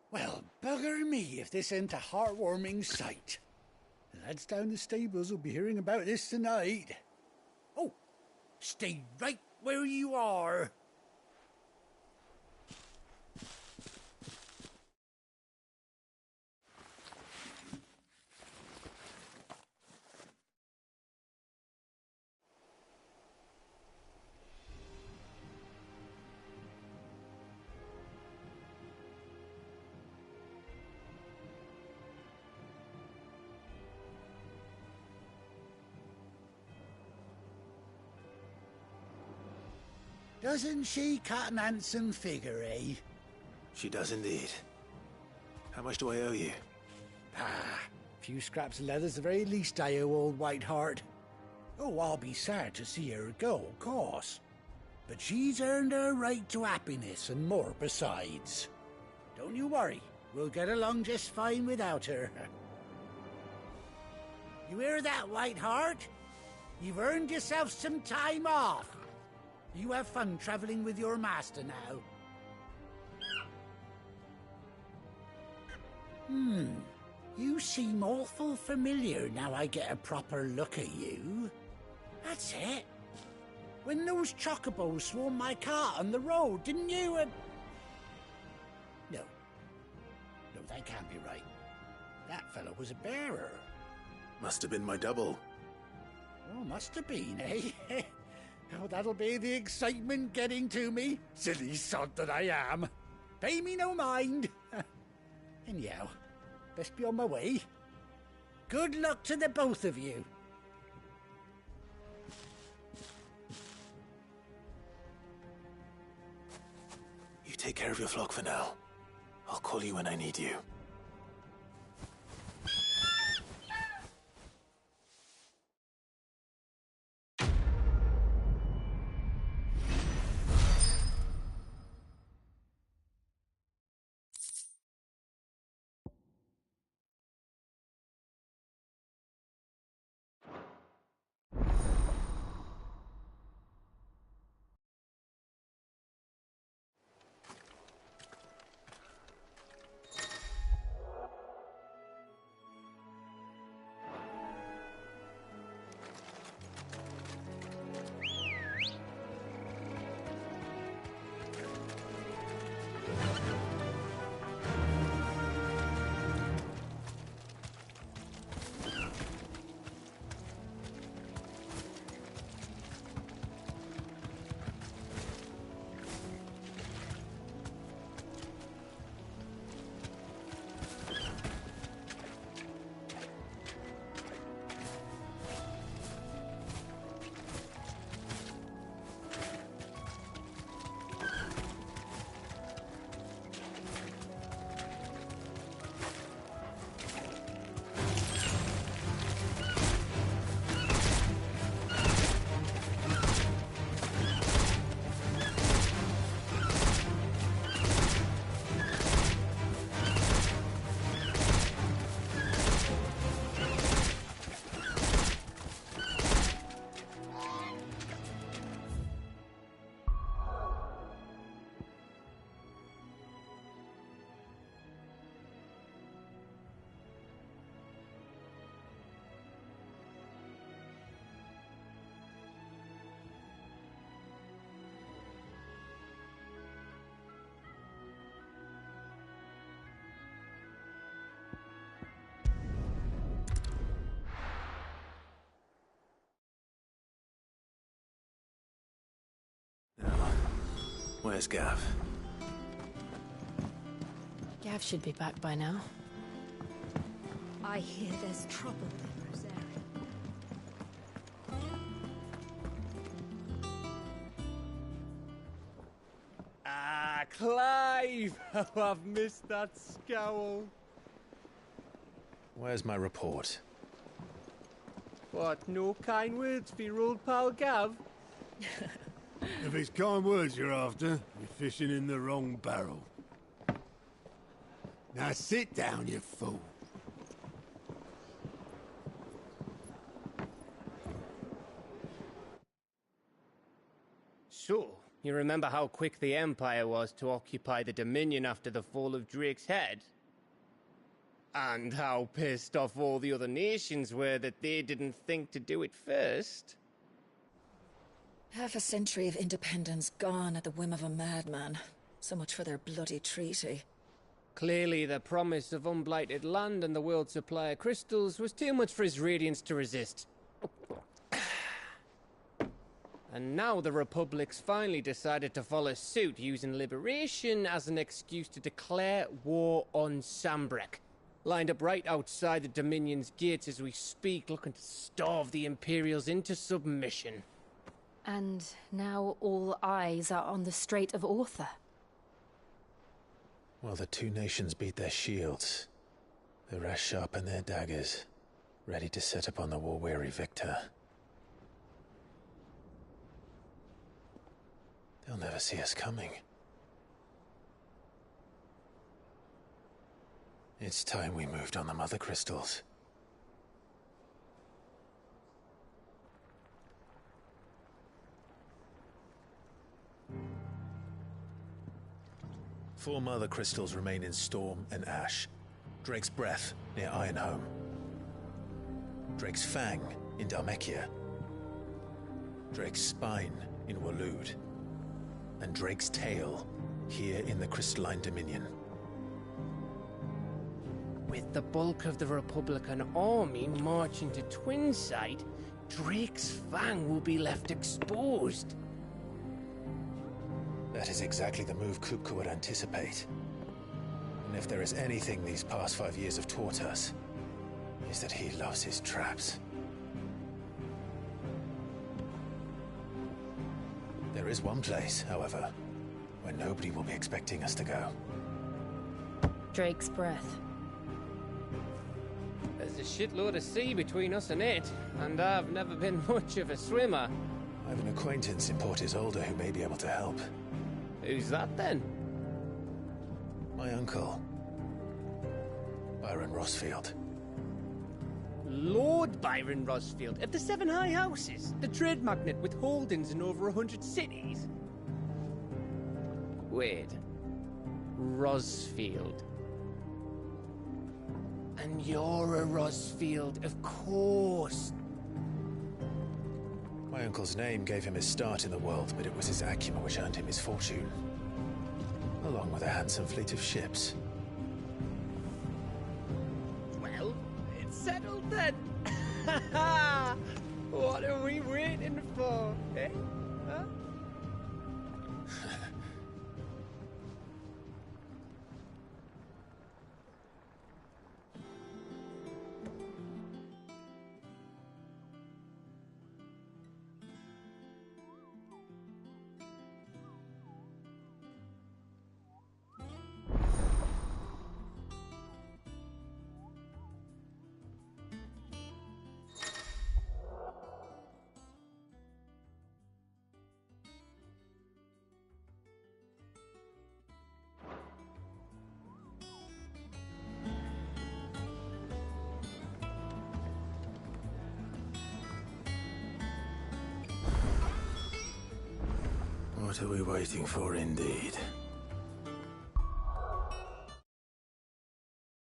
G: Well, bugger me if this ain't a heartwarming sight. The lads down the stables will be hearing about this tonight. Oh, stay right where you are. Doesn't she cut an handsome figure, eh?
L: She does indeed. How much do I owe you?
G: Ah, a few scraps of leather's the very least I owe old Whiteheart. Oh, I'll be sad to see her go, of course. But she's earned her right to happiness and more besides. Don't you worry, we'll get along just fine without her. You hear that, Whiteheart? You've earned yourself some time off. You have fun traveling with your master now. You seem awful familiar now I get a proper look at you. That's it. When those chocobos swarmed my cart on the road, didn't you? No, that can't be right. That fellow was a bearer.
L: Must have been my double.
G: Oh, must have been, eh? Oh, that'll be the excitement getting to me. Silly sod that I am. Pay me no mind. Anyhow, best be on my way. Good luck to the both of you.
L: You take care of your flock for now. I'll call you when I need you. Where's Gav?
P: Gav should be back by now.
C: I hear there's trouble in Rosaria.
O: Ah, Clive! Oh, I've missed that scowl.
L: Where's my report?
O: What, no kind words for your old pal Gav?
K: If it's kind words you're after, you're fishing in the wrong barrel. Now sit down, you fool.
O: So, you remember how quick the Empire was to occupy the Dominion after the fall of Drake's head? And how pissed off all the other nations were that they didn't think to do it first?
F: Half a century of independence gone at the whim of a madman. So much for their bloody treaty.
O: Clearly, the promise of unblighted land and the world's supply of crystals was too much for his radiance to resist. And now the Republic's finally decided to follow suit, using liberation as an excuse to declare war on Sambrek. Lined up right outside the Dominion's gates as we speak, looking to starve the Imperials into submission.
P: And now all eyes are on the Strait of Author.
L: Well, the two nations beat their shields. The rest sharpen their daggers, ready to set upon the war-weary victor. They'll never see us coming. It's time we moved on the mother crystals. Four mother crystals remain in Storm and Ash. Drake's Breath near Ironhome. Drake's Fang in Dhalmekia. Drake's Spine in Waloed. And Drake's Tail here in the Crystalline Dominion.
O: With the bulk of the Republican army marching to Twinside, Drake's Fang will be left exposed.
L: That is exactly the move Kupka would anticipate. And if there is anything these past 5 years have taught us, is that he loves his traps. There is one place, however, where nobody will be expecting us to go.
P: Drake's Breath.
O: There's a shitload of sea between us and it, and I've never been much of a swimmer.
L: I have an acquaintance in Port Isolde who may be able to help.
O: Who's that then?
L: My uncle, Byron Rosfield.
O: Lord Byron Rosfield of the Seven High Houses, the trade magnate with holdings in over 100 cities. Wait, Rosfield. And you're a Rosfield, of course.
L: My uncle's name gave him his start in the world, but it was his acumen which earned him his fortune. Along with a handsome fleet of ships.
O: Well, it's settled then. What are we waiting for, eh? Huh?
L: What are we waiting for, indeed?